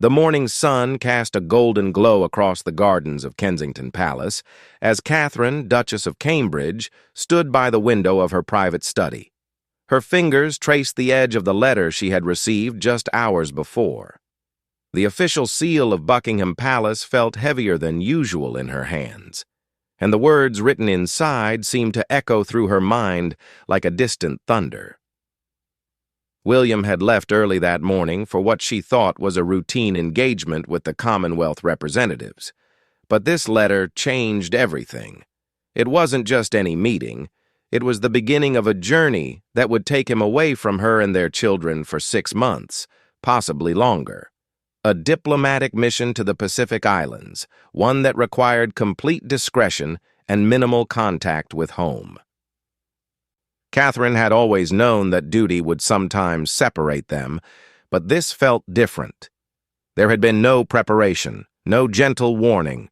The morning sun cast a golden glow across the gardens of Kensington Palace as Catherine, Duchess of Cambridge, stood by the window of her private study. Her fingers traced the edge of the letter she had received just hours before. The official seal of Buckingham Palace felt heavier than usual in her hands, and the words written inside seemed to echo through her mind like a distant thunder. William had left early that morning for what she thought was a routine engagement with the Commonwealth representatives. But this letter changed everything. It wasn't just any meeting. It was the beginning of a journey that would take him away from her and their children for 6 months, possibly longer. A diplomatic mission to the Pacific Islands, one that required complete discretion and minimal contact with home. Catherine had always known that duty would sometimes separate them, but this felt different. There had been no preparation, no gentle warning,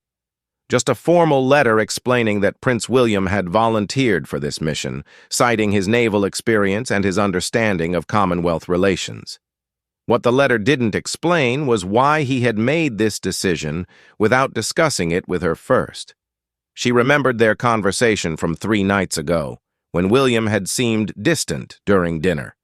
just a formal letter explaining that Prince William had volunteered for this mission, citing his naval experience and his understanding of Commonwealth relations. What the letter didn't explain was why he had made this decision without discussing it with her first. She remembered their conversation from 3 nights ago, when William had seemed distant during dinner.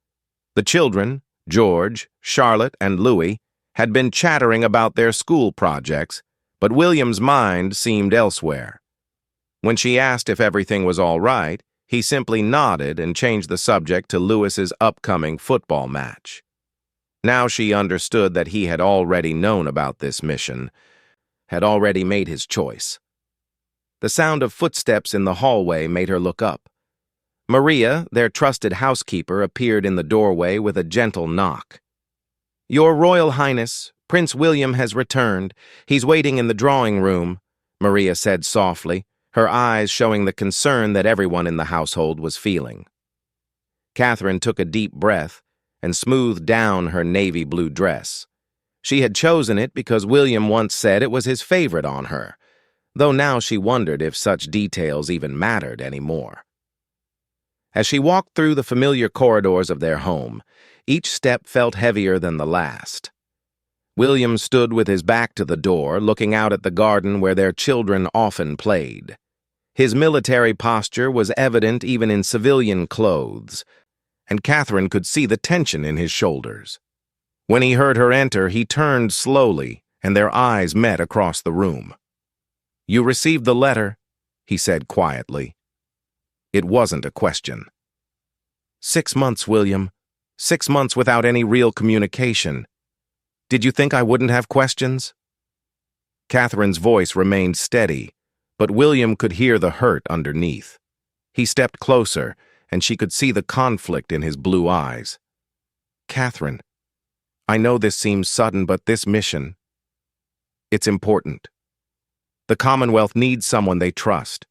The children, George, Charlotte, and Louis, had been chattering about their school projects, but William's mind seemed elsewhere. When she asked if everything was all right, he simply nodded and changed the subject to Louis's upcoming football match. Now she understood that he had already known about this mission, had already made his choice. The sound of footsteps in the hallway made her look up. Maria, their trusted housekeeper, appeared in the doorway with a gentle knock. "Your Royal Highness, Prince William has returned. He's waiting in the drawing room," Maria said softly, her eyes showing the concern that everyone in the household was feeling. Catherine took a deep breath and smoothed down her navy blue dress. She had chosen it because William once said it was his favorite on her, though now she wondered if such details even mattered anymore. As she walked through the familiar corridors of their home, each step felt heavier than the last. William stood with his back to the door, looking out at the garden where their children often played. His military posture was evident even in civilian clothes, and Catherine could see the tension in his shoulders. When he heard her enter, he turned slowly, and their eyes met across the room. "You received the letter," he said quietly. It wasn't a question. 6 months, William. 6 months without any real communication. Did you think I wouldn't have questions? Catherine's voice remained steady, but William could hear the hurt underneath. He stepped closer, and she could see the conflict in his blue eyes. "Catherine, I know this seems sudden, but this mission, it's important. The Commonwealth needs someone they trust.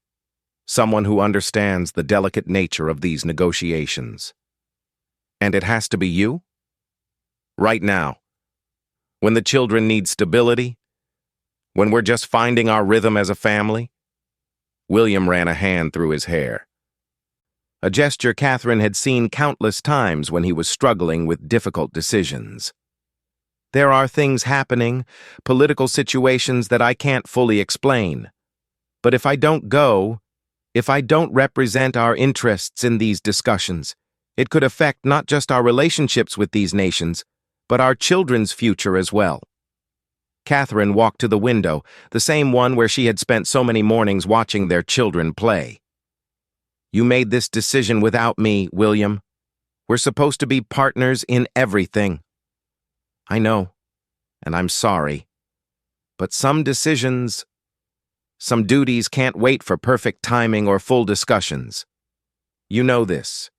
Someone who understands the delicate nature of these negotiations. And it has to be you? Right now, when the children need stability, when we're just finding our rhythm as a family?" William ran a hand through his hair. A gesture Catherine had seen countless times when he was struggling with difficult decisions. "There are things happening, political situations that I can't fully explain. But if I don't go, if I don't represent our interests in these discussions, it could affect not just our relationships with these nations, but our children's future as well." Catherine walked to the window, the same one where she had spent so many mornings watching their children play. "You made this decision without me, William. We're supposed to be partners in everything." "I know, and I'm sorry. But some decisions, some duties can't wait for perfect timing or full discussions. You know this.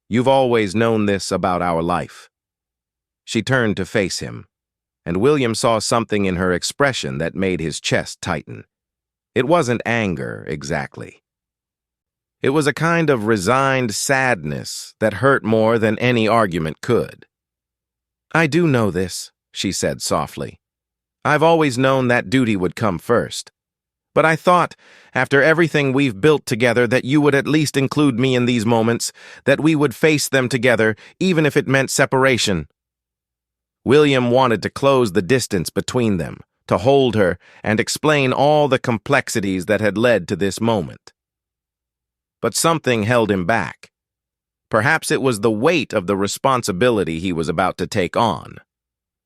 You've always known this about our life." She turned to face him, and William saw something in her expression that made his chest tighten. It wasn't anger, exactly. It was a kind of resigned sadness that hurt more than any argument could. "I do know this," she said softly. "I've always known that duty would come first. But I thought, after everything we've built together, that you would at least include me in these moments, that we would face them together, even if it meant separation." William wanted to close the distance between them, to hold her and explain all the complexities that had led to this moment. But something held him back. Perhaps it was the weight of the responsibility he was about to take on.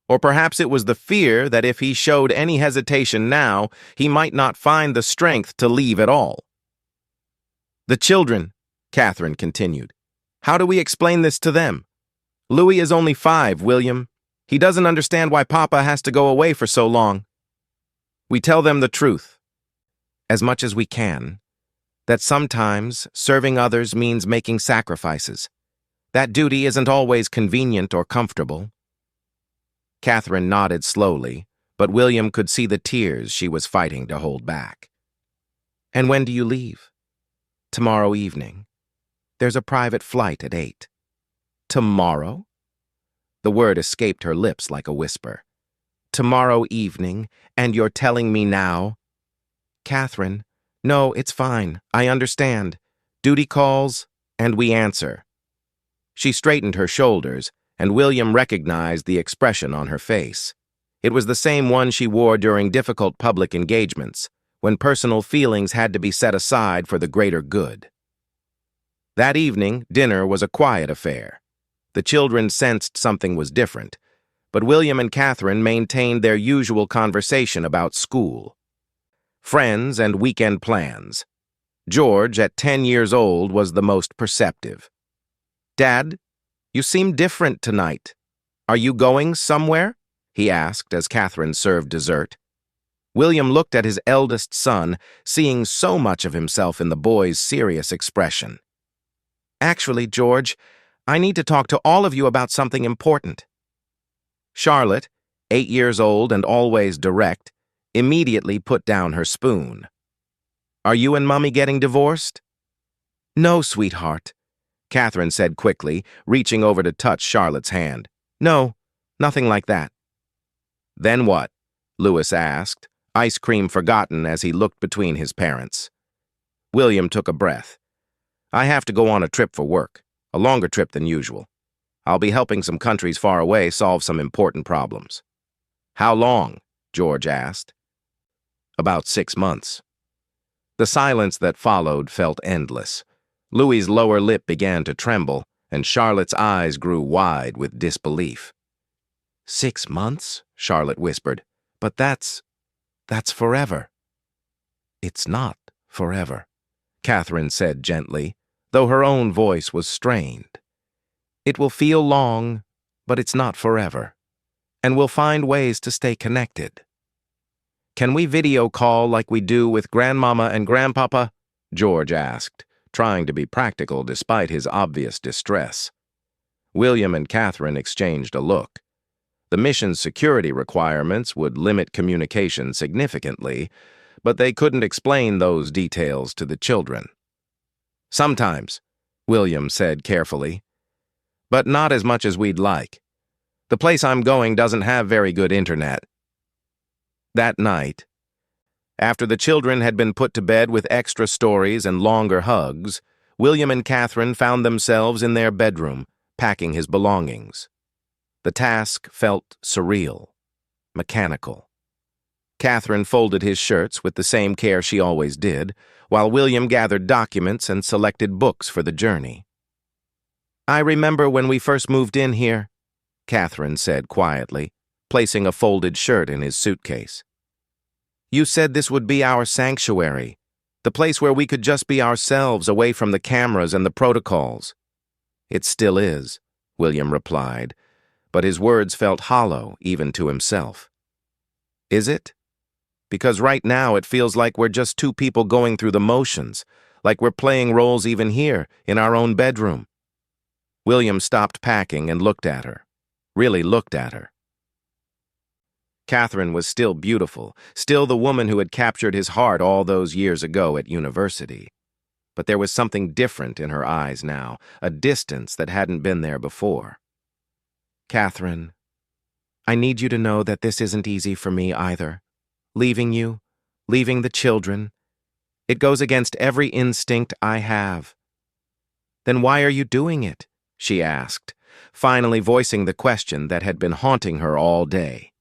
Or perhaps it was the fear that if he showed any hesitation now, he might not find the strength to leave at all. "The children," Catherine continued. "How do we explain this to them? Louis is only 5, William. He doesn't understand why Papa has to go away for so long. We tell them the truth, as much as we can, that sometimes serving others means making sacrifices. That duty isn't always convenient or comfortable." Catherine nodded slowly, but William could see the tears she was fighting to hold back. "And when do you leave?" "Tomorrow evening. There's a private flight at 8. "Tomorrow?" The word escaped her lips like a whisper. "Tomorrow evening, and you're telling me now?" "Catherine, no, it's fine. I understand. Duty calls, and we answer." She straightened her shoulders, and William recognized the expression on her face. It was the same one she wore during difficult public engagements, when personal feelings had to be set aside for the greater good. That evening, dinner was a quiet affair. The children sensed something was different, but William and Catherine maintained their usual conversation about school, friends, and weekend plans. George, at 10 years old, was the most perceptive. "Dad, you seem different tonight. Are you going somewhere?" he asked as Catherine served dessert. William looked at his eldest son, seeing so much of himself in the boy's serious expression. "Actually, George, I need to talk to all of you about something important." Charlotte, 8 years old and always direct, immediately put down her spoon. "Are you and Mummy getting divorced?" "No, sweetheart," Catherine said quickly, reaching over to touch Charlotte's hand. "No, nothing like that." "Then what?" Louis asked, ice cream forgotten as he looked between his parents. William took a breath. "I have to go on a trip for work, a longer trip than usual. I'll be helping some countries far away solve some important problems." "How long?" George asked. "About 6 months." The silence that followed felt endless. Louis's lower lip began to tremble, and Charlotte's eyes grew wide with disbelief. "6 months?" Charlotte whispered. "But that's forever." "It's not forever," Catherine said gently, though her own voice was strained. "It will feel long, but it's not forever. And we'll find ways to stay connected." "Can we video call like we do with Grandmama and Grandpapa?" George asked, trying to be practical despite his obvious distress. William and Catherine exchanged a look. The mission's security requirements would limit communication significantly, but they couldn't explain those details to the children. "Sometimes," William said carefully, "but not as much as we'd like. The place I'm going doesn't have very good internet." That night, after the children had been put to bed with extra stories and longer hugs, William and Catherine found themselves in their bedroom, packing his belongings. The task felt surreal, mechanical. Catherine folded his shirts with the same care she always did, while William gathered documents and selected books for the journey. "I remember when we first moved in here," Catherine said quietly, placing a folded shirt in his suitcase. "You said this would be our sanctuary, the place where we could just be ourselves away from the cameras and the protocols." "It still is," William replied, but his words felt hollow even to himself. "Is it? Because right now it feels like we're just two people going through the motions, like we're playing roles even here, in our own bedroom." William stopped packing and looked at her, really looked at her. Catherine was still beautiful, still the woman who had captured his heart all those years ago at university. But there was something different in her eyes now, a distance that hadn't been there before. "Catherine, I need you to know that this isn't easy for me either. Leaving you, leaving the children. It goes against every instinct I have." "Then why are you doing it?" she asked, finally voicing the question that had been haunting her all day.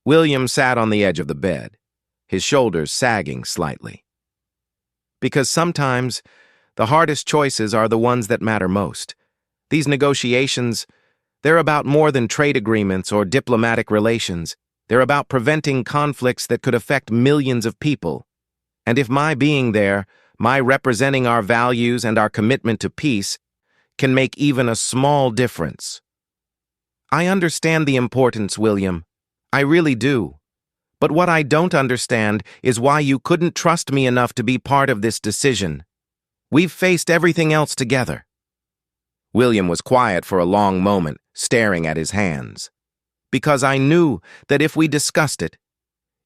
William sat on the edge of the bed, his shoulders sagging slightly. Because sometimes the hardest choices are the ones that matter most. These negotiations, they're about more than trade agreements or diplomatic relations. They're about preventing conflicts that could affect millions of people. And if my being there, my representing our values and our commitment to peace, can make even a small difference. I understand the importance, William. I really do. But what I don't understand is why you couldn't trust me enough to be part of this decision. We've faced everything else together. William was quiet for a long moment, staring at his hands. Because I knew that if we discussed it,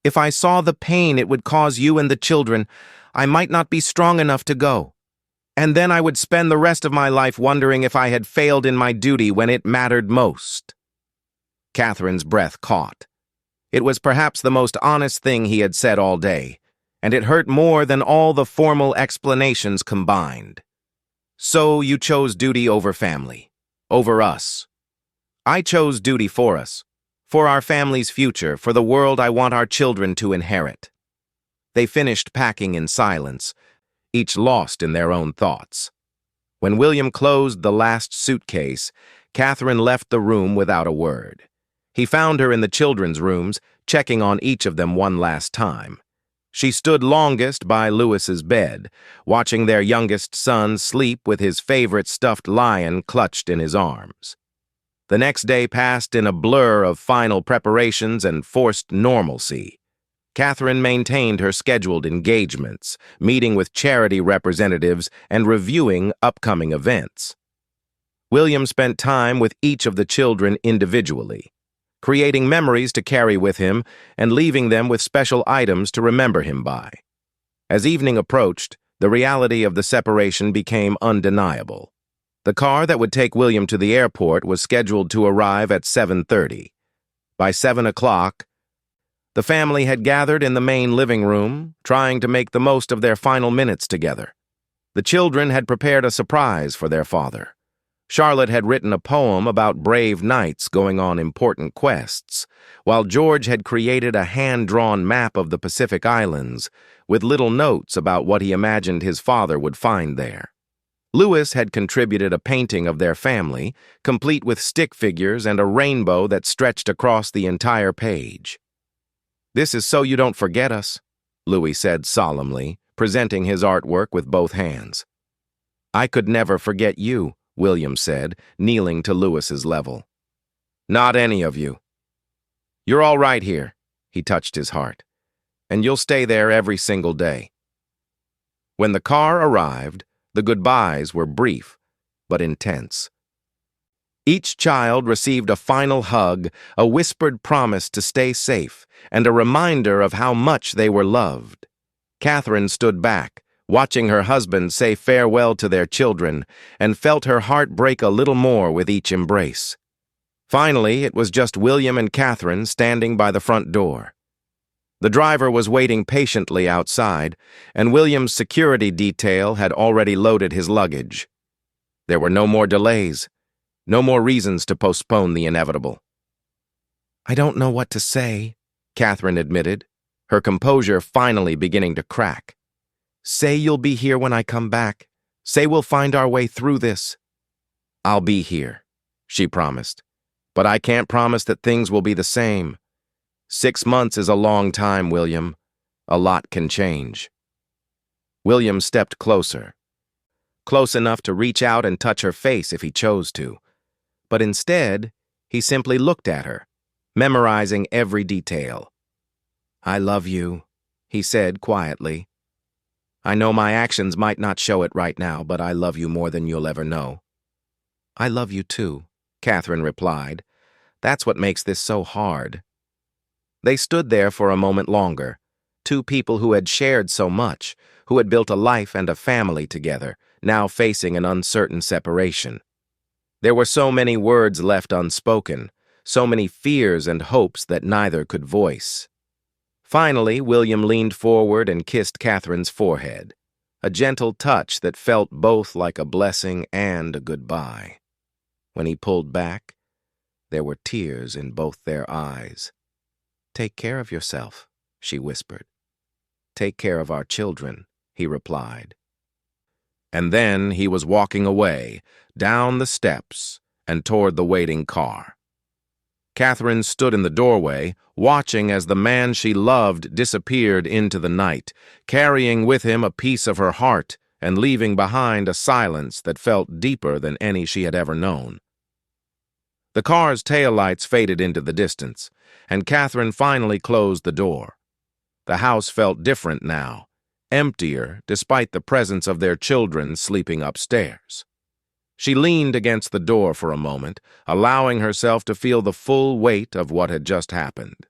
if I saw the pain it would cause you and the children, I might not be strong enough to go. And then I would spend the rest of my life wondering if I had failed in my duty when it mattered most. Catherine's breath caught. It was perhaps the most honest thing he had said all day, and it hurt more than all the formal explanations combined. So you chose duty over family, over us. I chose duty for us, for our family's future, for the world I want our children to inherit. They finished packing in silence, each lost in their own thoughts. When William closed the last suitcase, Catherine left the room without a word. He found her in the children's rooms, checking on each of them one last time. She stood longest by Louis's bed, watching their youngest son sleep with his favorite stuffed lion clutched in his arms. The next day passed in a blur of final preparations and forced normalcy. Catherine maintained her scheduled engagements, meeting with charity representatives and reviewing upcoming events. William spent time with each of the children individually, creating memories to carry with him and leaving them with special items to remember him by. As evening approached, the reality of the separation became undeniable. The car that would take William to the airport was scheduled to arrive at 7:30. By 7 o'clock, the family had gathered in the main living room, trying to make the most of their final minutes together. The children had prepared a surprise for their father. Charlotte had written a poem about brave knights going on important quests, while George had created a hand-drawn map of the Pacific Islands with little notes about what he imagined his father would find there. Louis had contributed a painting of their family, complete with stick figures and a rainbow that stretched across the entire page. "This is so you don't forget us," Louis said solemnly, presenting his artwork with both hands. "I could never forget you," William said, kneeling to Louis's level. "Not any of you. You're all right here," he touched his heart, "and you'll stay there every single day." When the car arrived, the goodbyes were brief, but intense. Each child received a final hug, a whispered promise to stay safe, and a reminder of how much they were loved. Catherine stood back, watching her husband say farewell to their children, and felt her heart break a little more with each embrace. Finally, it was just William and Catherine standing by the front door. The driver was waiting patiently outside, and William's security detail had already loaded his luggage. There were no more delays, no more reasons to postpone the inevitable. "I don't know what to say," Catherine admitted, her composure finally beginning to crack. "Say you'll be here when I come back. Say we'll find our way through this." "I'll be here," she promised. "But I can't promise that things will be the same. 6 months is a long time, William. A lot can change." William stepped closer, close enough to reach out and touch her face if he chose to. But instead, he simply looked at her, memorizing every detail. "I love you," he said quietly. "I know my actions might not show it right now, but I love you more than you'll ever know." "I love you too," Catherine replied. "That's what makes this so hard." They stood there for a moment longer, two people who had shared so much, who had built a life and a family together, now facing an uncertain separation. There were so many words left unspoken, so many fears and hopes that neither could voice. Finally, William leaned forward and kissed Catherine's forehead, a gentle touch that felt both like a blessing and a goodbye. When he pulled back, there were tears in both their eyes. "Take care of yourself," she whispered. "Take care of our children," he replied. And then he was walking away, down the steps and toward the waiting car. Catherine stood in the doorway, watching as the man she loved disappeared into the night, carrying with him a piece of her heart and leaving behind a silence that felt deeper than any she had ever known. The car's taillights faded into the distance, and Catherine finally closed the door. The house felt different now, emptier despite the presence of their children sleeping upstairs. She leaned against the door for a moment, allowing herself to feel the full weight of what had just happened.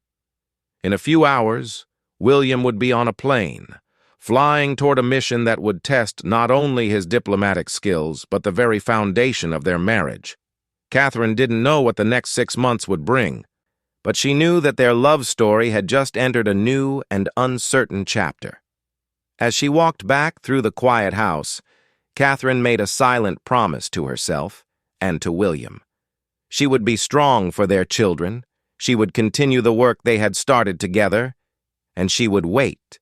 In a few hours, William would be on a plane, flying toward a mission that would test not only his diplomatic skills, but the very foundation of their marriage. Catherine didn't know what the next 6 months would bring, but she knew that their love story had just entered a new and uncertain chapter. As she walked back through the quiet house, Catherine made a silent promise to herself and to William. She would be strong for their children, she would continue the work they had started together, and she would wait.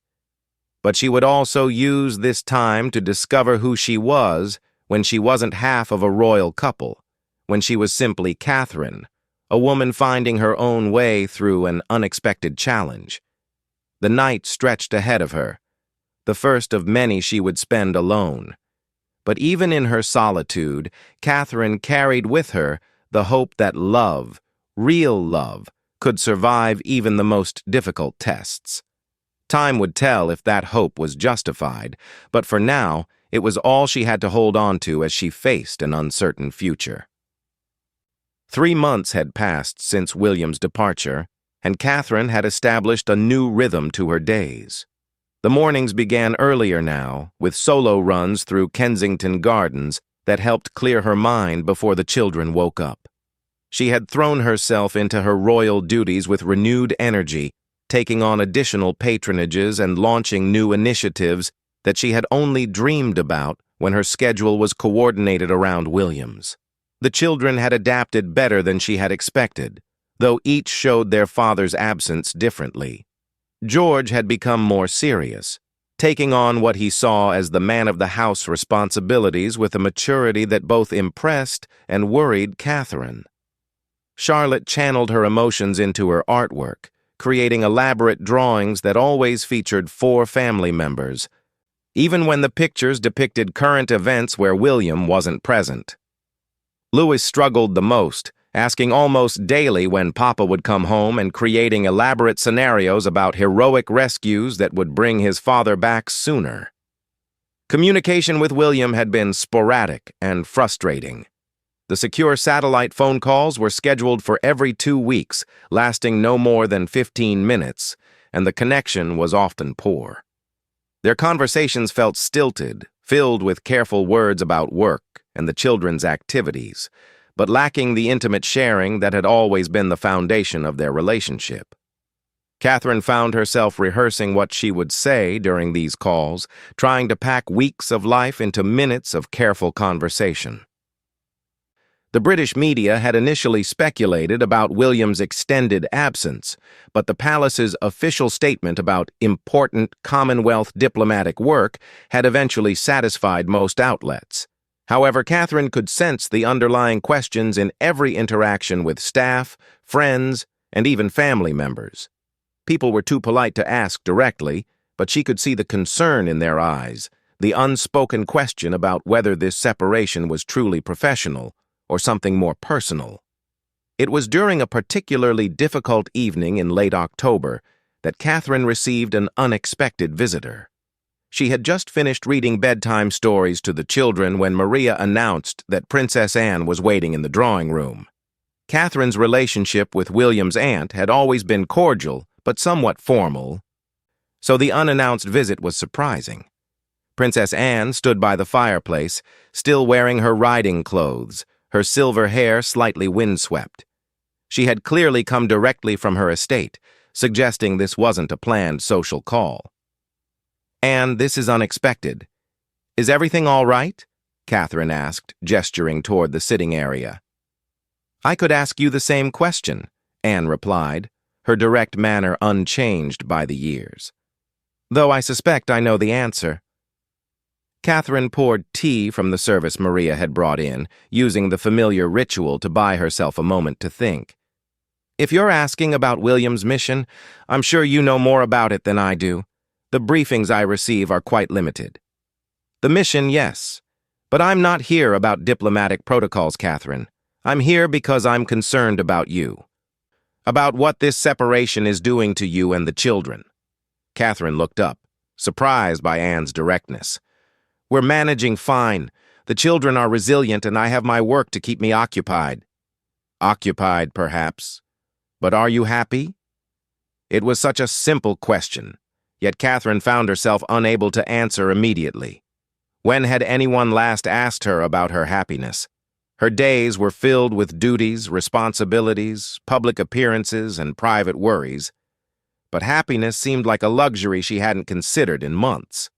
But she would also use this time to discover who she was when she wasn't half of a royal couple, when she was simply Catherine, a woman finding her own way through an unexpected challenge. The night stretched ahead of her, the first of many she would spend alone. But even in her solitude, Catherine carried with her the hope that love, real love, could survive even the most difficult tests. Time would tell if that hope was justified, but for now, it was all she had to hold on to as she faced an uncertain future. 3 months had passed since William's departure, and Catherine had established a new rhythm to her days. The mornings began earlier now, with solo runs through Kensington Gardens that helped clear her mind before the children woke up. She had thrown herself into her royal duties with renewed energy, taking on additional patronages and launching new initiatives that she had only dreamed about when her schedule was coordinated around William's. The children had adapted better than she had expected, though each showed their father's absence differently. George had become more serious, taking on what he saw as the man of the house responsibilities with a maturity that both impressed and worried Catherine. Charlotte channeled her emotions into her artwork, creating elaborate drawings that always featured 4 family members, even when the pictures depicted current events where William wasn't present. Louis struggled the most, asking almost daily when Papa would come home and creating elaborate scenarios about heroic rescues that would bring his father back sooner. Communication with William had been sporadic and frustrating. The secure satellite phone calls were scheduled for every 2 weeks, lasting no more than 15 minutes, and the connection was often poor. Their conversations felt stilted, filled with careful words about work and the children's activities, but lacking the intimate sharing that had always been the foundation of their relationship. Catherine found herself rehearsing what she would say during these calls, trying to pack weeks of life into minutes of careful conversation. The British media had initially speculated about William's extended absence, but the palace's official statement about important Commonwealth diplomatic work had eventually satisfied most outlets. However, Catherine could sense the underlying questions in every interaction with staff, friends, and even family members. People were too polite to ask directly, but she could see the concern in their eyes, the unspoken question about whether this separation was truly professional or something more personal. It was during a particularly difficult evening in late October that Catherine received an unexpected visitor. She had just finished reading bedtime stories to the children when Maria announced that Princess Anne was waiting in the drawing room. Catherine's relationship with William's aunt had always been cordial, but somewhat formal, so the unannounced visit was surprising. Princess Anne stood by the fireplace, still wearing her riding clothes, her silver hair slightly windswept. She had clearly come directly from her estate, suggesting this wasn't a planned social call. "Anne, this is unexpected. Is everything all right?" Catherine asked, gesturing toward the sitting area. I could ask you the same question, Anne replied, her direct manner unchanged by the years. Though I suspect I know the answer. Catherine poured tea from the service Maria had brought in, using the familiar ritual to buy herself a moment to think. If you're asking about William's mission, I'm sure you know more about it than I do. The briefings I receive are quite limited. The mission, yes. But I'm not here about diplomatic protocols, Catherine. I'm here because I'm concerned about you. About what this separation is doing to you and the children. Catherine looked up, surprised by Anne's directness. We're managing fine. The children are resilient and I have my work to keep me occupied. Occupied, perhaps. But are you happy? It was such a simple question, yet Catherine found herself unable to answer immediately. When had anyone last asked her about her happiness? Her days were filled with duties, responsibilities, public appearances, and private worries. But happiness seemed like a luxury she hadn't considered in months.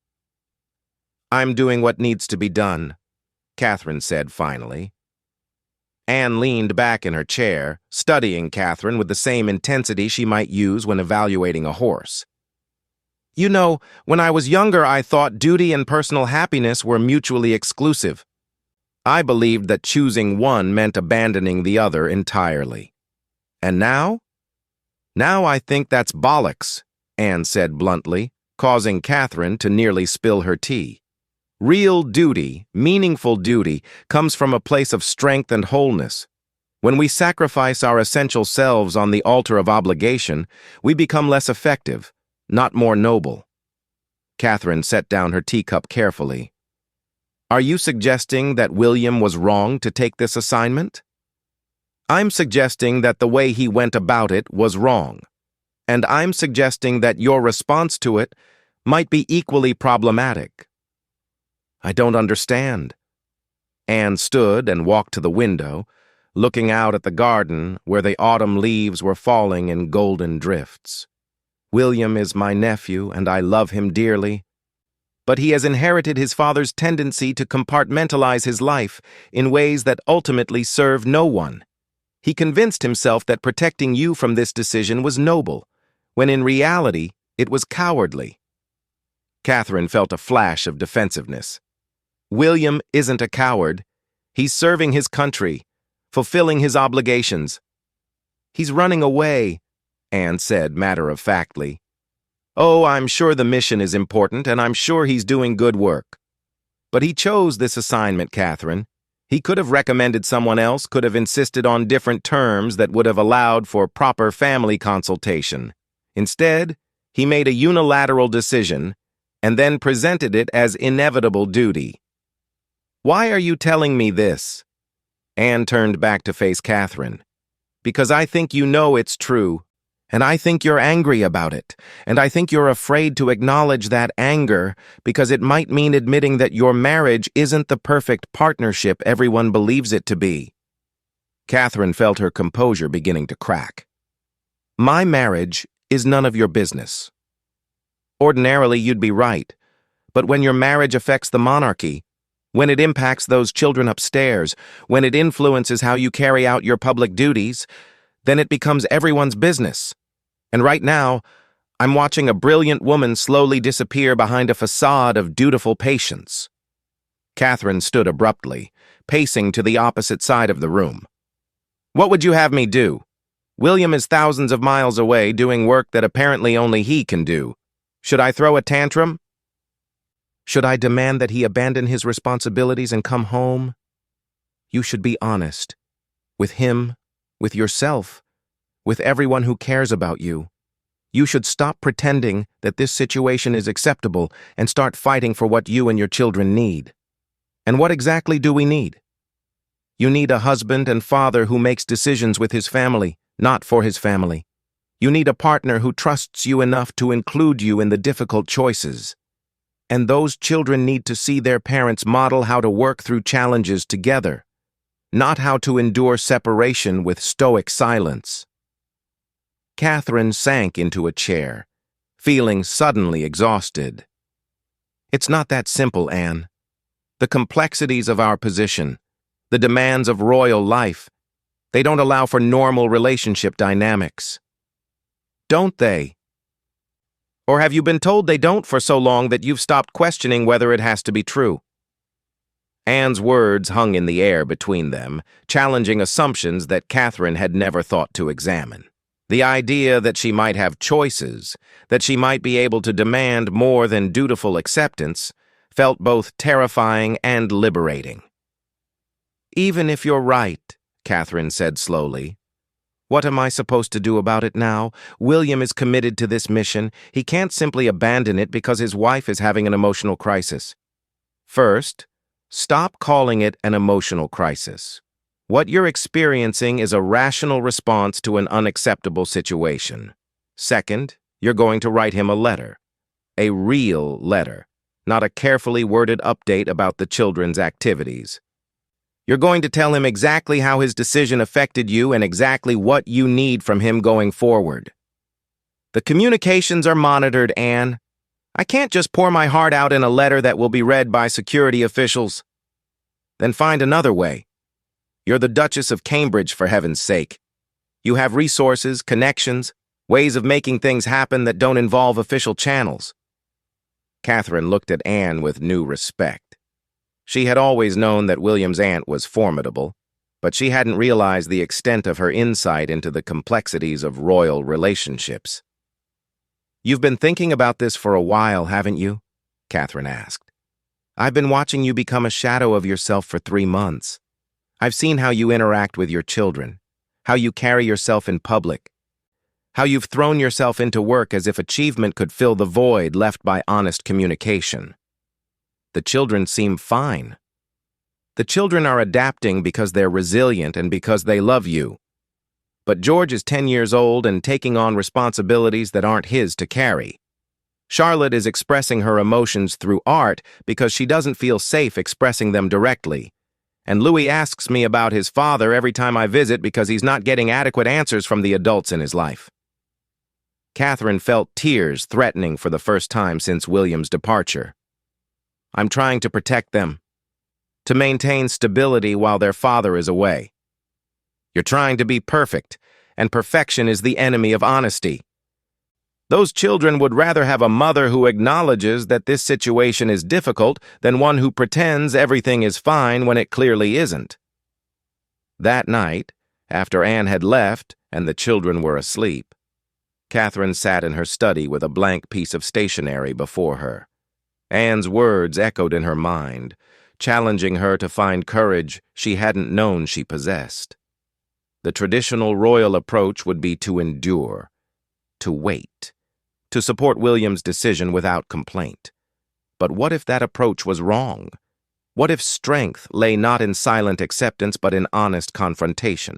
I'm doing what needs to be done, Catherine said finally. Anne leaned back in her chair, studying Catherine with the same intensity she might use when evaluating a horse. You know, when I was younger, I thought duty and personal happiness were mutually exclusive. I believed that choosing one meant abandoning the other entirely. And now? Now I think that's bollocks, Anne said bluntly, causing Catherine to nearly spill her tea. Real duty, meaningful duty, comes from a place of strength and wholeness. When we sacrifice our essential selves on the altar of obligation, we become less effective, not more noble. Catherine set down her teacup carefully. Are you suggesting that William was wrong to take this assignment? I'm suggesting that the way he went about it was wrong. And I'm suggesting that your response to it might be equally problematic. I don't understand. Anne stood and walked to the window, looking out at the garden where the autumn leaves were falling in golden drifts. William is my nephew, and I love him dearly. But he has inherited his father's tendency to compartmentalize his life in ways that ultimately serve no one. He convinced himself that protecting you from this decision was noble, when in reality it was cowardly. Catherine felt a flash of defensiveness. William isn't a coward. He's serving his country, fulfilling his obligations. He's running away, Anne said matter-of-factly. Oh, I'm sure the mission is important, and I'm sure he's doing good work. But he chose this assignment, Catherine. He could have recommended someone else, could have insisted on different terms that would have allowed for proper family consultation. Instead, he made a unilateral decision and then presented it as inevitable duty. Why are you telling me this? Anne turned back to face Catherine. Because I think you know it's true, and I think you're angry about it, and I think you're afraid to acknowledge that anger because it might mean admitting that your marriage isn't the perfect partnership everyone believes it to be. Catherine felt her composure beginning to crack. My marriage is none of your business. Ordinarily, you'd be right, but when your marriage affects the monarchy, when it impacts those children upstairs, when it influences how you carry out your public duties, then it becomes everyone's business. And right now, I'm watching a brilliant woman slowly disappear behind a facade of dutiful patience. Catherine stood abruptly, pacing to the opposite side of the room. What would you have me do? William is thousands of miles away doing work that apparently only he can do. Should I throw a tantrum? Should I demand that he abandon his responsibilities and come home? You should be honest. With him, with yourself, with everyone who cares about you. You should stop pretending that this situation is acceptable and start fighting for what you and your children need. And what exactly do we need? You need a husband and father who makes decisions with his family, not for his family. You need a partner who trusts you enough to include you in the difficult choices. And those children need to see their parents model how to work through challenges together, not how to endure separation with stoic silence. Catherine sank into a chair, feeling suddenly exhausted. It's not that simple, Anne. The complexities of our position, the demands of royal life, They don't allow for normal relationship dynamics. Don't they? Or have you been told they don't for so long that you've stopped questioning whether it has to be true? Anne's words hung in the air between them, challenging assumptions that Catherine had never thought to examine. The idea that she might have choices, that she might be able to demand more than dutiful acceptance, felt both terrifying and liberating. "Even if you're right," Catherine said slowly, "what am I supposed to do about it now? William is committed to this mission. He can't simply abandon it because his wife is having an emotional crisis. First, stop calling it an emotional crisis. What you're experiencing is a rational response to an unacceptable situation. Second, you're going to write him a letter. A real letter, not a carefully worded update about the children's activities. You're going to tell him exactly how his decision affected you and exactly what you need from him going forward. The communications are monitored, Anne. I can't just pour my heart out in a letter that will be read by security officials. Then find another way. You're the Duchess of Cambridge, for heaven's sake. You have resources, connections, ways of making things happen that don't involve official channels." Catherine looked at Anne with new respect. She had always known that William's aunt was formidable, but she hadn't realized the extent of her insight into the complexities of royal relationships. "You've been thinking about this for a while, haven't you?" Catherine asked. "I've been watching you become a shadow of yourself for 3 months. I've seen how you interact with your children, how you carry yourself in public, how you've thrown yourself into work as if achievement could fill the void left by honest communication. The children seem fine. The children are adapting because they're resilient and because they love you. But George is 10 years old and taking on responsibilities that aren't his to carry. Charlotte is expressing her emotions through art because she doesn't feel safe expressing them directly. And Louis asks me about his father every time I visit because he's not getting adequate answers from the adults in his life." Catherine felt tears threatening for the first time since William's departure. "I'm trying to protect them, to maintain stability while their father is away. You're trying to be perfect, and perfection is the enemy of honesty. Those children would rather have a mother who acknowledges that this situation is difficult than one who pretends everything is fine when it clearly isn't." That night, after Anne had left and the children were asleep, Catherine sat in her study with a blank piece of stationery before her. Anne's words echoed in her mind, challenging her to find courage she hadn't known she possessed. The traditional royal approach would be to endure, to wait, to support William's decision without complaint. But what if that approach was wrong? What if strength lay not in silent acceptance but in honest confrontation?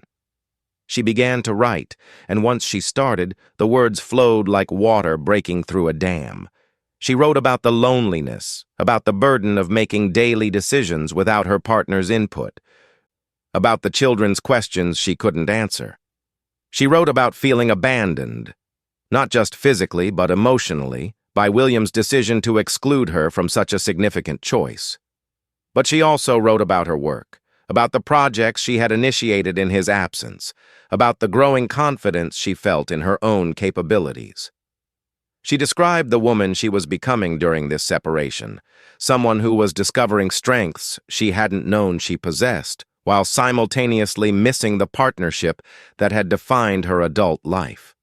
She began to write, and once she started, the words flowed like water breaking through a dam. She wrote about the loneliness, about the burden of making daily decisions without her partner's input, about the children's questions she couldn't answer. She wrote about feeling abandoned, not just physically but emotionally, by William's decision to exclude her from such a significant choice. But she also wrote about her work, about the projects she had initiated in his absence, about the growing confidence she felt in her own capabilities. She described the woman she was becoming during this separation, someone who was discovering strengths she hadn't known she possessed, while simultaneously missing the partnership that had defined her adult life.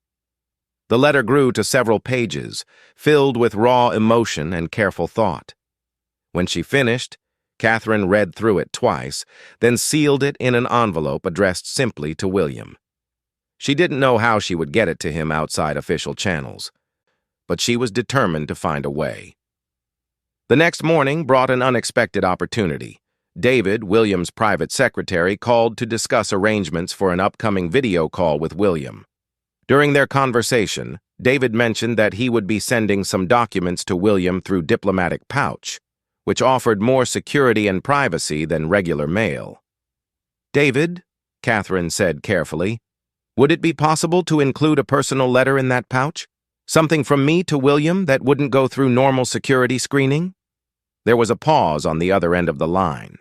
The letter grew to several pages, filled with raw emotion and careful thought. When she finished, Catherine read through it twice, then sealed it in an envelope addressed simply to William. She didn't know how she would get it to him outside official channels, but she was determined to find a way. The next morning brought an unexpected opportunity. David, William's private secretary, called to discuss arrangements for an upcoming video call with William. During their conversation, David mentioned that he would be sending some documents to William through diplomatic pouch, which offered more security and privacy than regular mail. "David," Catherine said carefully, "would it be possible to include a personal letter in that pouch? Something from me to William that wouldn't go through normal security screening?" There was a pause on the other end of the line.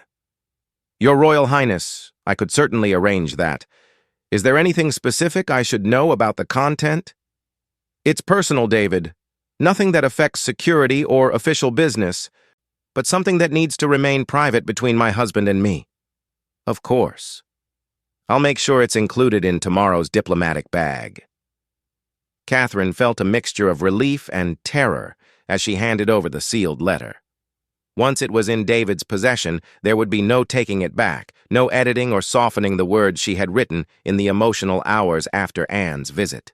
"Your Royal Highness, I could certainly arrange that. Is there anything specific I should know about the content? It's personal, David. Nothing that affects security or official business, but something that needs to remain private between my husband and me. Of course. I'll make sure it's included in tomorrow's diplomatic bag. Catherine felt a mixture of relief and terror as she handed over the sealed letter. Once it was in David's possession, there would be no taking it back, no editing or softening the words she had written in the emotional hours after Anne's visit.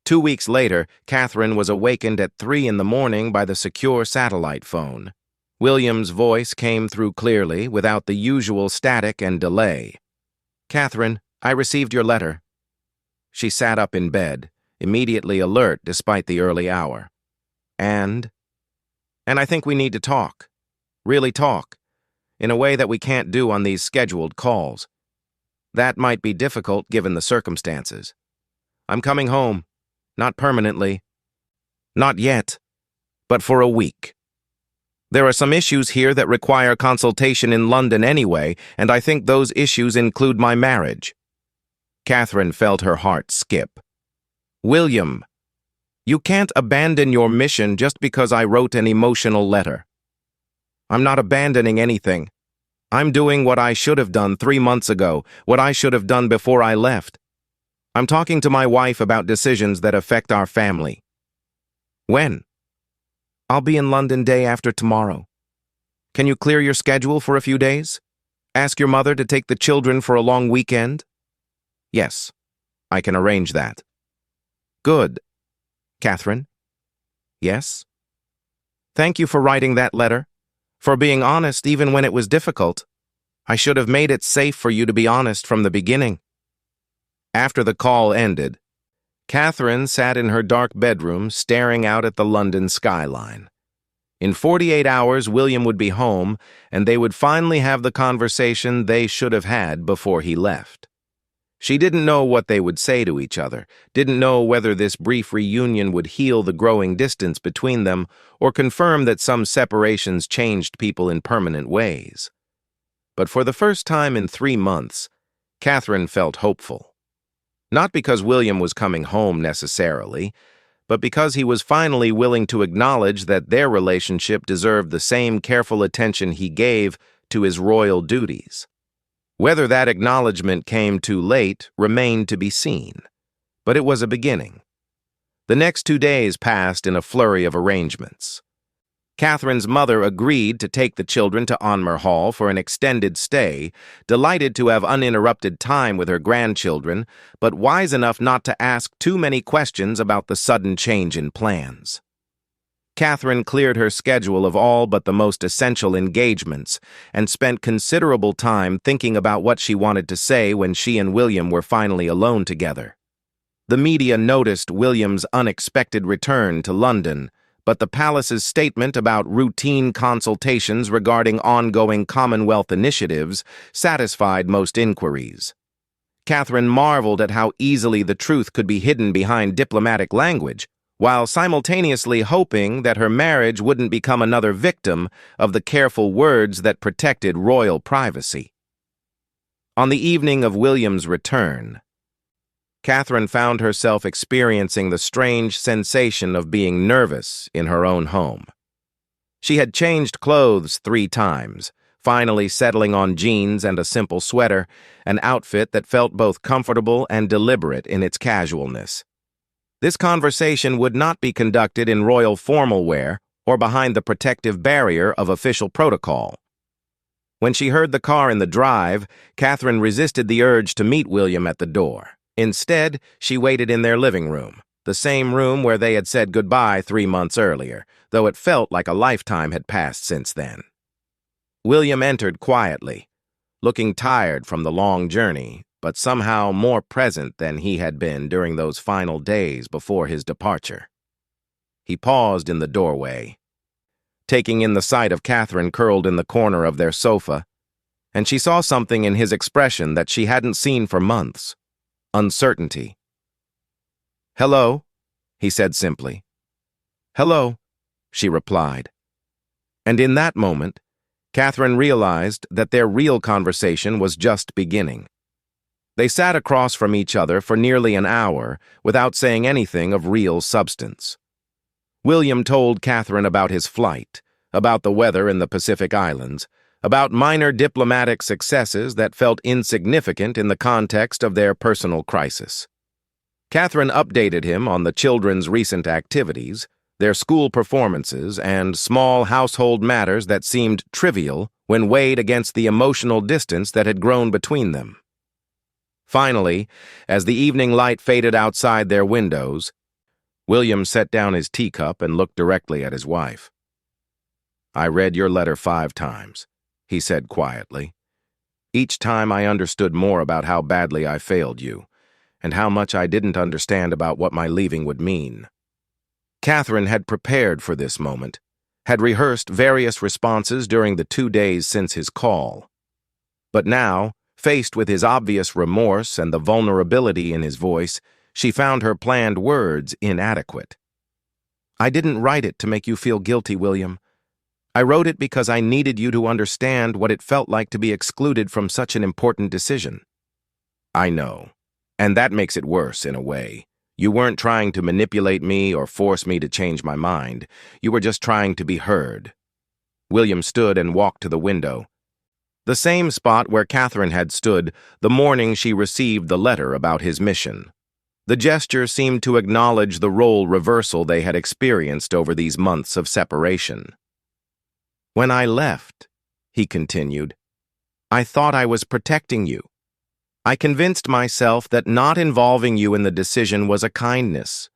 2 weeks later, Catherine was awakened at 3 in the morning by the secure satellite phone. William's voice came through clearly, without the usual static and delay. "Catherine, I received your letter." She sat up in bed, immediately alert despite the early hour. And I think we need to talk. Really talk. In a way that we can't do on these scheduled calls. That might be difficult given the circumstances. I'm coming home. Not permanently. Not yet. But for a week. There are some issues here that require consultation in London anyway, and I think those issues include my marriage. Catherine felt her heart skip. William, you can't abandon your mission just because I wrote an emotional letter. I'm not abandoning anything. I'm doing what I should have done 3 months ago, what I should have done before I left. I'm talking to my wife about decisions that affect our family. When? I'll be in London day after tomorrow. Can you clear your schedule for a few days? Ask your mother to take the children for a long weekend? Yes, I can arrange that. Good. Catherine? Yes? Thank you for writing that letter, for being honest even when it was difficult. I should have made it safe for you to be honest from the beginning. After the call ended, Catherine sat in her dark bedroom staring out at the London skyline. In 48 hours, William would be home, and they would finally have the conversation they should have had before he left. She didn't know what they would say to each other, didn't know whether this brief reunion would heal the growing distance between them or confirm that some separations changed people in permanent ways. But for the first time in 3 months, Catherine felt hopeful. Not because William was coming home necessarily, but because he was finally willing to acknowledge that their relationship deserved the same careful attention he gave to his royal duties. Whether that acknowledgement came too late remained to be seen, but it was a beginning. The next 2 days passed in a flurry of arrangements. Catherine's mother agreed to take the children to Onmer Hall for an extended stay, delighted to have uninterrupted time with her grandchildren, but wise enough not to ask too many questions about the sudden change in plans. Catherine cleared her schedule of all but the most essential engagements and spent considerable time thinking about what she wanted to say when she and William were finally alone together. The media noticed William's unexpected return to London, but the palace's statement about routine consultations regarding ongoing Commonwealth initiatives satisfied most inquiries. Catherine marveled at how easily the truth could be hidden behind diplomatic language, while simultaneously hoping that her marriage wouldn't become another victim of the careful words that protected royal privacy. On the evening of William's return, Catherine found herself experiencing the strange sensation of being nervous in her own home. She had changed clothes 3 times, finally settling on jeans and a simple sweater, an outfit that felt both comfortable and deliberate in its casualness. This conversation would not be conducted in royal formal wear or behind the protective barrier of official protocol. When she heard the car in the drive, Catherine resisted the urge to meet William at the door. Instead, she waited in their living room, the same room where they had said goodbye 3 months earlier, though it felt like a lifetime had passed since then. William entered quietly, looking tired from the long journey, but somehow more present than he had been during those final days before his departure. He paused in the doorway, taking in the sight of Catherine curled in the corner of their sofa, and she saw something in his expression that she hadn't seen for months: uncertainty. "Hello," he said simply. "Hello," she replied. And in that moment, Catherine realized that their real conversation was just beginning. They sat across from each other for nearly an hour without saying anything of real substance. William told Catherine about his flight, about the weather in the Pacific Islands, about minor diplomatic successes that felt insignificant in the context of their personal crisis. Catherine updated him on the children's recent activities, their school performances, and small household matters that seemed trivial when weighed against the emotional distance that had grown between them. Finally, as the evening light faded outside their windows, William set down his teacup and looked directly at his wife. "I read your letter 5 times, he said quietly. Each time I understood more about how badly I failed you, and how much I didn't understand about what my leaving would mean." Catherine had prepared for this moment, had rehearsed various responses during the 2 days since his call. But now, faced with his obvious remorse and the vulnerability in his voice, she found her planned words inadequate. "I didn't write it to make you feel guilty, William. I wrote it because I needed you to understand what it felt like to be excluded from such an important decision." "I know, and that makes it worse in a way. You weren't trying to manipulate me or force me to change my mind. You were just trying to be heard." William stood and walked to the window, the same spot where Catherine had stood the morning she received the letter about his mission. The gesture seemed to acknowledge the role reversal they had experienced over these months of separation. "When I left," he continued, "I thought I was protecting you. I convinced myself that not involving you in the decision was a kindness,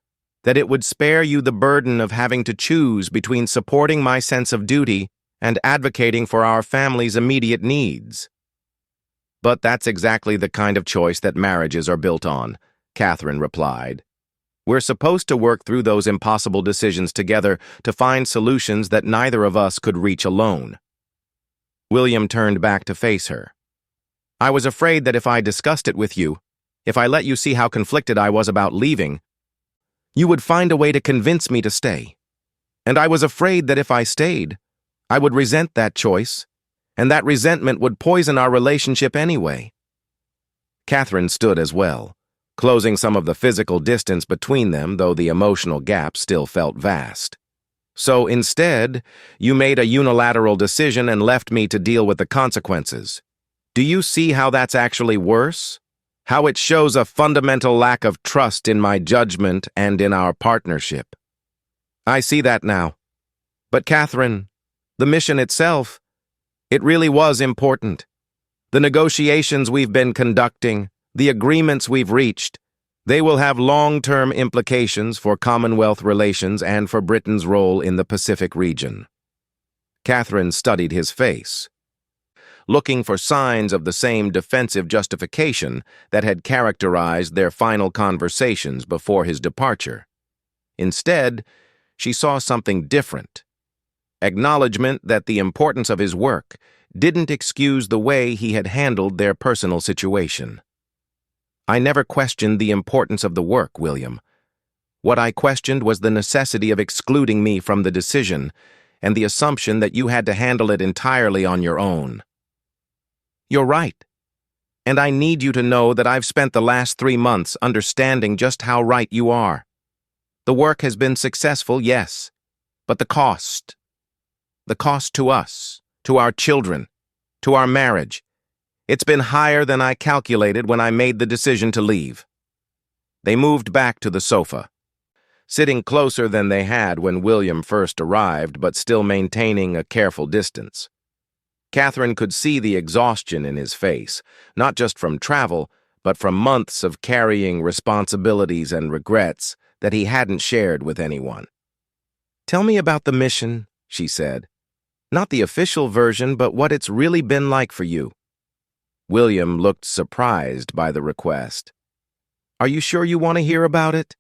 that it would spare you the burden of having to choose between supporting my sense of duty and advocating for our family's immediate needs." "But that's exactly the kind of choice that marriages are built on," Catherine replied. "We're supposed to work through those impossible decisions together to find solutions that neither of us could reach alone." William turned back to face her. "I was afraid that if I discussed it with you, if I let you see how conflicted I was about leaving, you would find a way to convince me to stay. And I was afraid that if I stayed, I would resent that choice, and that resentment would poison our relationship anyway." Catherine stood as well, closing some of the physical distance between them, though the emotional gap still felt vast. "So instead, you made a unilateral decision and left me to deal with the consequences. Do you see how that's actually worse? How it shows a fundamental lack of trust in my judgment and in our partnership?" "I see that now. But Catherine, the mission itself, it really was important. The negotiations we've been conducting, the agreements we've reached, they will have long-term implications for Commonwealth relations and for Britain's role in the Pacific region." Catherine studied his face, looking for signs of the same defensive justification that had characterized their final conversations before his departure. Instead, she saw something different: acknowledgement that the importance of his work didn't excuse the way he had handled their personal situation. "I never questioned the importance of the work, William. What I questioned was the necessity of excluding me from the decision and the assumption that you had to handle it entirely on your own." "You're right. And I need you to know that I've spent the last 3 months understanding just how right you are. The work has been successful, yes, but the cost to us, to our children, to our marriage, it's been higher than I calculated when I made the decision to leave." They moved back to the sofa, sitting closer than they had when William first arrived, but still maintaining a careful distance. Catherine could see the exhaustion in his face, not just from travel, but from months of carrying responsibilities and regrets that he hadn't shared with anyone. "Tell me about the mission," she said. "Not the official version, but what it's really been like for you." William looked surprised by the request. "Are you sure you want to hear about it?"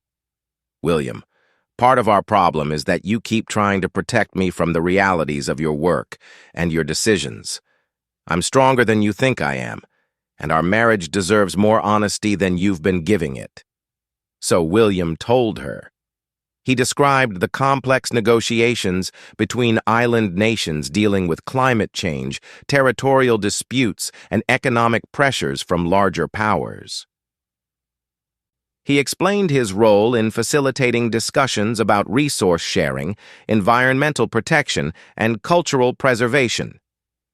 "William, part of our problem is that you keep trying to protect me from the realities of your work and your decisions. I'm stronger than you think I am, and our marriage deserves more honesty than you've been giving it." So William told her. He described the complex negotiations between island nations dealing with climate change, territorial disputes, and economic pressures from larger powers. He explained his role in facilitating discussions about resource sharing, environmental protection, and cultural preservation.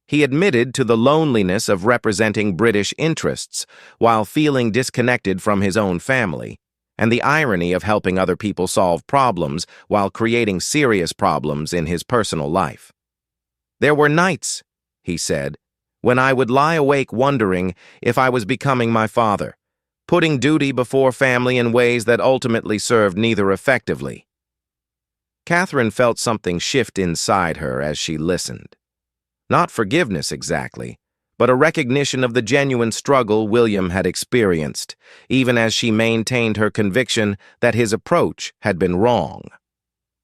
He admitted to the loneliness of representing British interests while feeling disconnected from his own family, and the irony of helping other people solve problems while creating serious problems in his personal life. "There were nights," he said, "when I would lie awake wondering if I was becoming my father, putting duty before family in ways that ultimately served neither effectively." Catherine felt something shift inside her as she listened. Not forgiveness exactly, but a recognition of the genuine struggle William had experienced, even as she maintained her conviction that his approach had been wrong.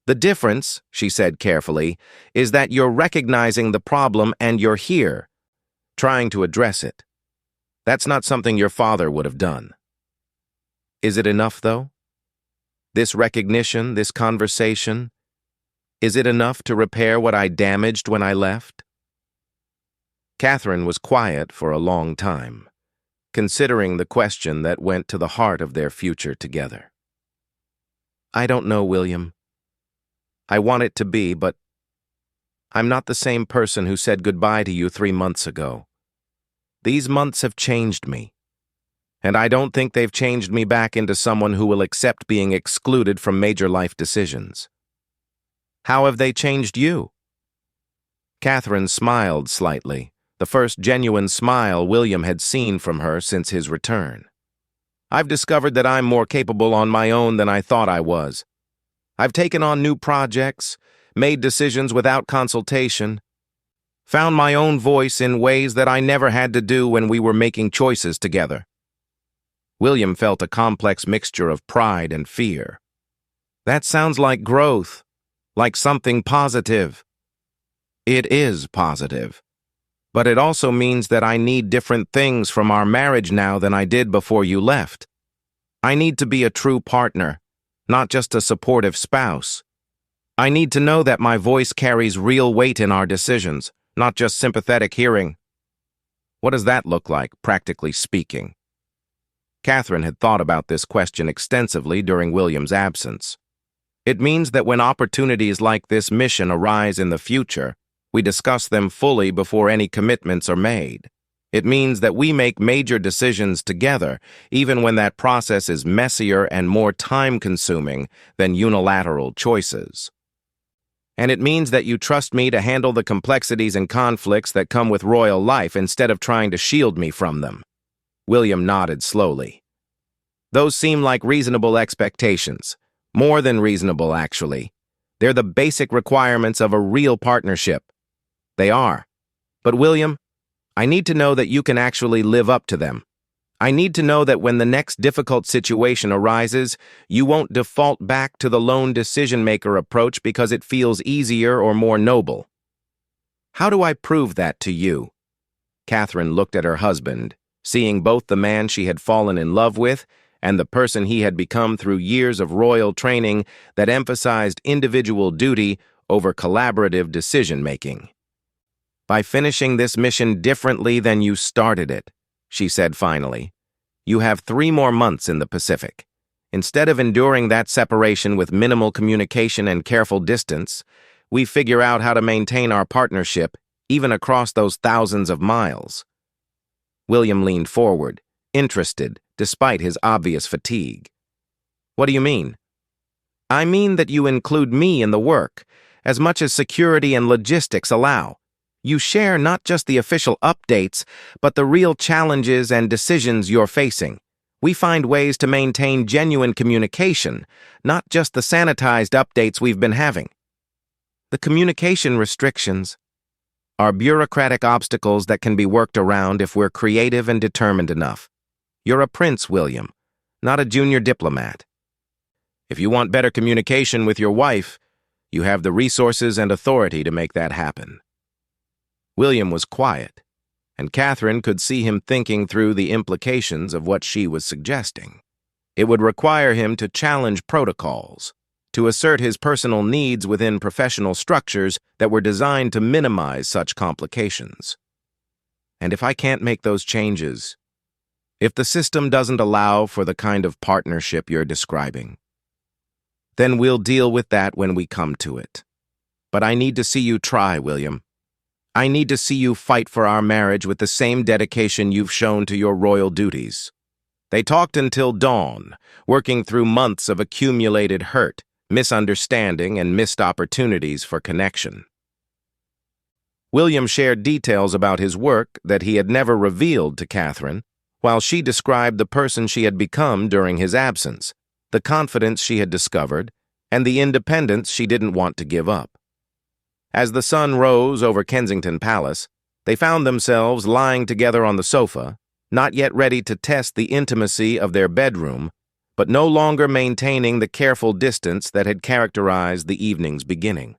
"The difference," she said carefully, "is that you're recognizing the problem and you're here, trying to address it. That's not something your father would have done." Is it enough, though? This recognition, this conversation, is it enough to repair what I damaged when I left? Catherine was quiet for a long time, considering the question that went to the heart of their future together. "I don't know, William. I want it to be, but I'm not the same person who said goodbye to you 3 months ago. These months have changed me. And I don't think they've changed me back into someone who will accept being excluded from major life decisions." "How have they changed you?" Catherine smiled slightly, the first genuine smile William had seen from her since his return. "I've discovered that I'm more capable on my own than I thought I was. I've taken on new projects, made decisions without consultation, found my own voice in ways that I never had to do when we were making choices together." William felt a complex mixture of pride and fear. "That sounds like growth, like something positive." "It is positive. But it also means that I need different things from our marriage now than I did before you left. I need to be a true partner, not just a supportive spouse. I need to know that my voice carries real weight in our decisions, not just sympathetic hearing." "What does that look like, practically speaking?" Catherine had thought about this question extensively during William's absence. "It means that when opportunities like this mission arise in the future, we discuss them fully before any commitments are made. It means that we make major decisions together, even when that process is messier and more time-consuming than unilateral choices. And it means that you trust me to handle the complexities and conflicts that come with royal life instead of trying to shield me from them." William nodded slowly. "Those seem like reasonable expectations. More than reasonable, actually. They're the basic requirements of a real partnership." "They are. But William, I need to know that you can actually live up to them. I need to know that when the next difficult situation arises, you won't default back to the lone decision-maker approach because it feels easier or more noble." "How do I prove that to you?" Catherine looked at her husband, seeing both the man she had fallen in love with and the person he had become through years of royal training that emphasized individual duty over collaborative decision-making. "By finishing this mission differently than you started it," she said finally. "You have 3 more months in the Pacific. Instead of enduring that separation with minimal communication and careful distance, we figure out how to maintain our partnership even across those thousands of miles." William leaned forward, interested, despite his obvious fatigue. "What do you mean?" "I mean that you include me in the work, as much as security and logistics allow. You share not just the official updates, but the real challenges and decisions you're facing. We find ways to maintain genuine communication, not just the sanitized updates we've been having. The communication restrictions are bureaucratic obstacles that can be worked around if we're creative and determined enough. You're a prince, William, not a junior diplomat. If you want better communication with your wife, you have the resources and authority to make that happen." William was quiet, and Catherine could see him thinking through the implications of what she was suggesting. It would require him to challenge protocols, to assert his personal needs within professional structures that were designed to minimize such complications. And if I can't make those changes, if the system doesn't allow for the kind of partnership you're describing, then we'll deal with that when we come to it. But I need to see you try, William. I need to see you fight for our marriage with the same dedication you've shown to your royal duties. They talked until dawn, working through months of accumulated hurt, misunderstanding, and missed opportunities for connection. William shared details about his work that he had never revealed to Catherine, while she described the person she had become during his absence, the confidence she had discovered, and the independence she didn't want to give up. As the sun rose over Kensington Palace, they found themselves lying together on the sofa, not yet ready to test the intimacy of their bedroom, but no longer maintaining the careful distance that had characterized the evening's beginning.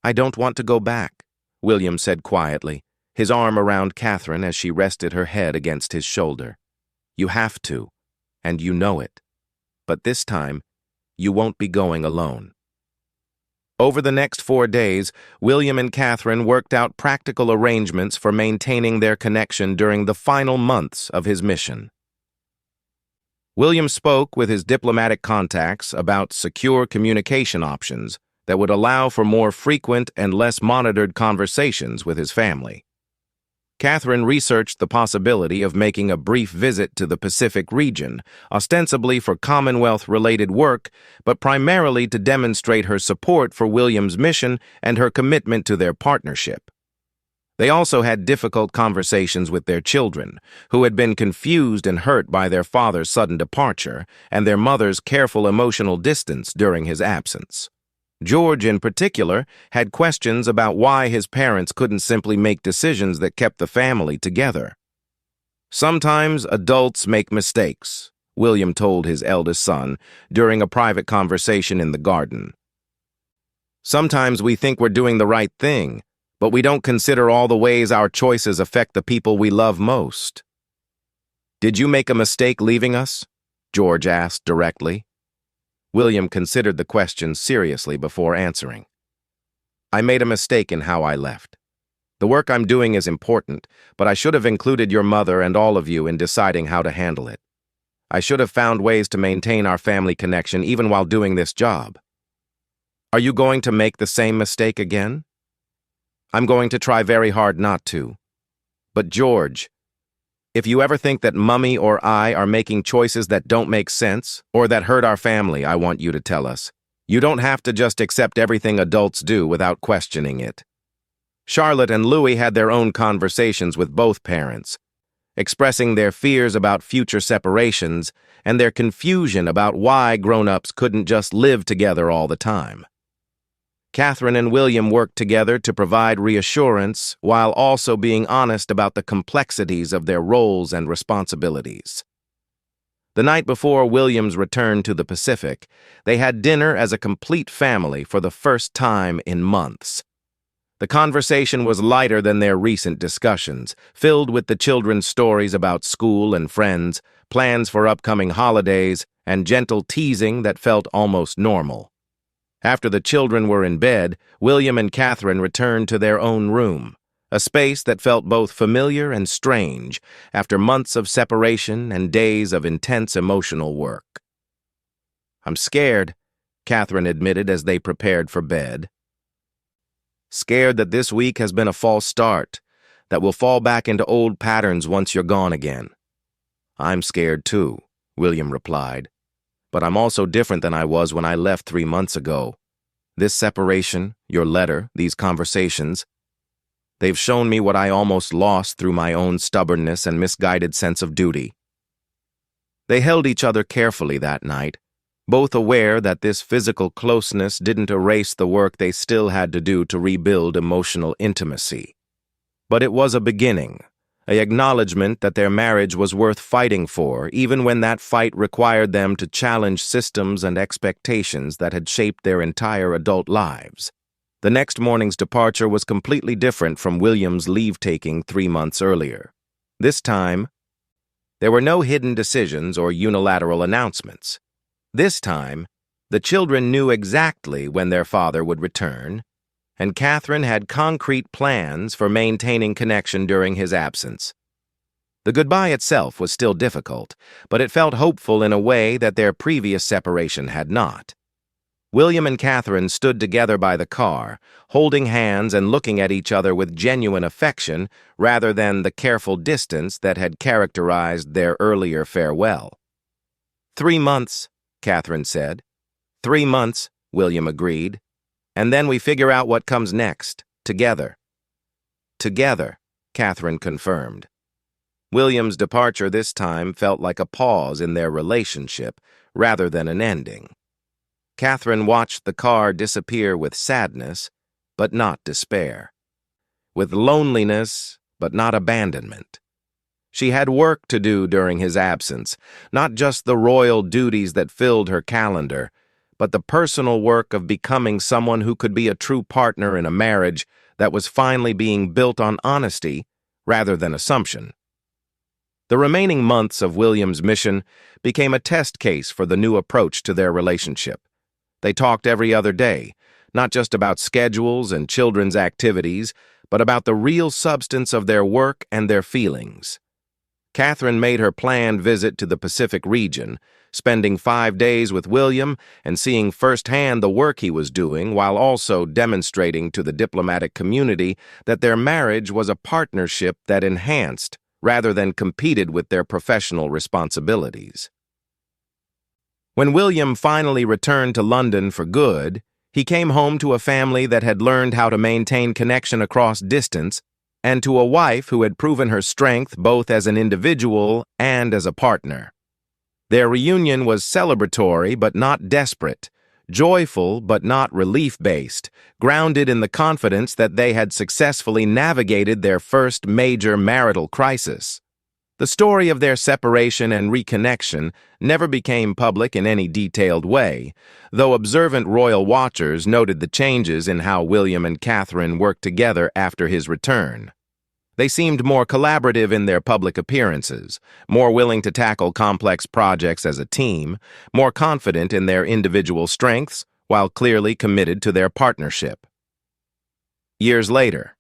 "I don't want to go back," William said quietly, his arm around Catherine as she rested her head against his shoulder. "You have to, and you know it. But this time, you won't be going alone." Over the next 4 days, William and Catherine worked out practical arrangements for maintaining their connection during the final months of his mission. William spoke with his diplomatic contacts about secure communication options that would allow for more frequent and less monitored conversations with his family. Catherine researched the possibility of making a brief visit to the Pacific region, ostensibly for Commonwealth-related work, but primarily to demonstrate her support for William's mission and her commitment to their partnership. They also had difficult conversations with their children, who had been confused and hurt by their father's sudden departure and their mother's careful emotional distance during his absence. George, in particular, had questions about why his parents couldn't simply make decisions that kept the family together. "Sometimes adults make mistakes," William told his eldest son during a private conversation in the garden. "Sometimes we think we're doing the right thing, but we don't consider all the ways our choices affect the people we love most." "Did you make a mistake leaving us?" George asked directly. William considered the question seriously before answering. "I made a mistake in how I left. The work I'm doing is important, but I should have included your mother and all of you in deciding how to handle it. I should have found ways to maintain our family connection even while doing this job. Are you going to make the same mistake again?" "I'm going to try very hard not to. But George, if you ever think that Mummy or I are making choices that don't make sense or that hurt our family, I want you to tell us. You don't have to just accept everything adults do without questioning it." Charlotte and Louis had their own conversations with both parents, expressing their fears about future separations and their confusion about why grown-ups couldn't just live together all the time. Catherine and William worked together to provide reassurance while also being honest about the complexities of their roles and responsibilities. The night before William's return to the Pacific, they had dinner as a complete family for the first time in months. The conversation was lighter than their recent discussions, filled with the children's stories about school and friends, plans for upcoming holidays, and gentle teasing that felt almost normal. After the children were in bed, William and Catherine returned to their own room, a space that felt both familiar and strange after months of separation and days of intense emotional work. "I'm scared," Catherine admitted as they prepared for bed. "Scared that this week has been a false start, that we'll fall back into old patterns once you're gone again." "I'm scared too," William replied. "But I'm also different than I was when I left 3 months ago. This separation, your letter, these conversations, they've shown me what I almost lost through my own stubbornness and misguided sense of duty." They held each other carefully that night, both aware that this physical closeness didn't erase the work they still had to do to rebuild emotional intimacy. But it was a beginning, an acknowledgement that their marriage was worth fighting for, even when that fight required them to challenge systems and expectations that had shaped their entire adult lives. The next morning's departure was completely different from William's leave-taking 3 months earlier. This time, there were no hidden decisions or unilateral announcements. This time, The children knew exactly when their father would return, and Catherine had concrete plans for maintaining connection during his absence. The goodbye itself was still difficult, but it felt hopeful in a way that their previous separation had not. William and Catherine stood together by the car, holding hands and looking at each other with genuine affection rather than the careful distance that had characterized their earlier farewell. 3 months, Catherine said. 3 months, William agreed. And then we figure out what comes next, together. Together, Catherine confirmed. William's departure this time felt like a pause in their relationship rather than an ending. Catherine watched the car disappear with sadness, but not despair. With loneliness, but not abandonment. She had work to do during his absence, not just the royal duties that filled her calendar, but the personal work of becoming someone who could be a true partner in a marriage that was finally being built on honesty rather than assumption. The remaining months of William's mission became a test case for the new approach to their relationship. They talked every other day, not just about schedules and children's activities, but about the real substance of their work and their feelings. Catherine made her planned visit to the Pacific region, spending 5 days with William and seeing firsthand the work he was doing while also demonstrating to the diplomatic community that their marriage was a partnership that enhanced rather than competed with their professional responsibilities. When William finally returned to London for good, he came home to a family that had learned how to maintain connection across distance and to a wife who had proven her strength both as an individual and as a partner. Their reunion was celebratory but not desperate, joyful but not relief-based, grounded in the confidence that they had successfully navigated their first major marital crisis. The story of their separation and reconnection never became public in any detailed way, though observant royal watchers noted the changes in how William and Catherine worked together after his return. They seemed more collaborative in their public appearances, more willing to tackle complex projects as a team, more confident in their individual strengths, while clearly committed to their partnership. Years later,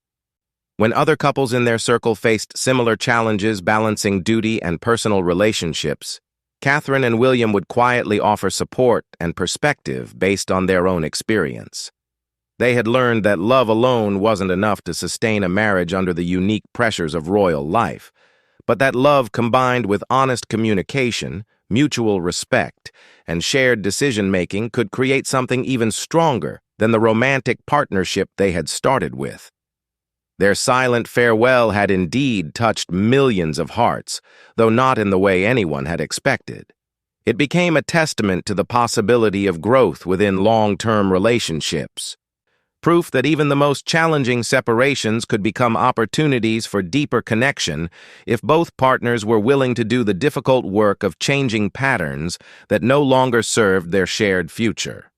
when other couples in their circle faced similar challenges balancing duty and personal relationships, Catherine and William would quietly offer support and perspective based on their own experience. They had learned that love alone wasn't enough to sustain a marriage under the unique pressures of royal life, but that love combined with honest communication, mutual respect, and shared decision-making could create something even stronger than the romantic partnership they had started with. Their silent farewell had indeed touched millions of hearts, though not in the way anyone had expected. It became a testament to the possibility of growth within long-term relationships, proof that even the most challenging separations could become opportunities for deeper connection if both partners were willing to do the difficult work of changing patterns that no longer served their shared future.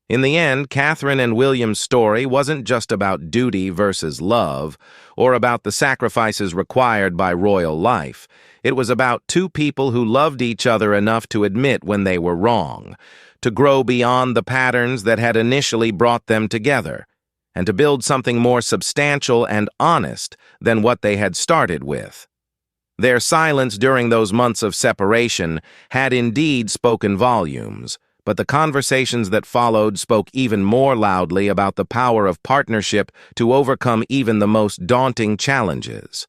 In the end, Catherine and William's story wasn't just about duty versus love, or about the sacrifices required by royal life. It was about two people who loved each other enough to admit when they were wrong, to grow beyond the patterns that had initially brought them together, and to build something more substantial and honest than what they had started with. Their silence during those months of separation had indeed spoken volumes, but the conversations that followed spoke even more loudly about the power of partnership to overcome even the most daunting challenges.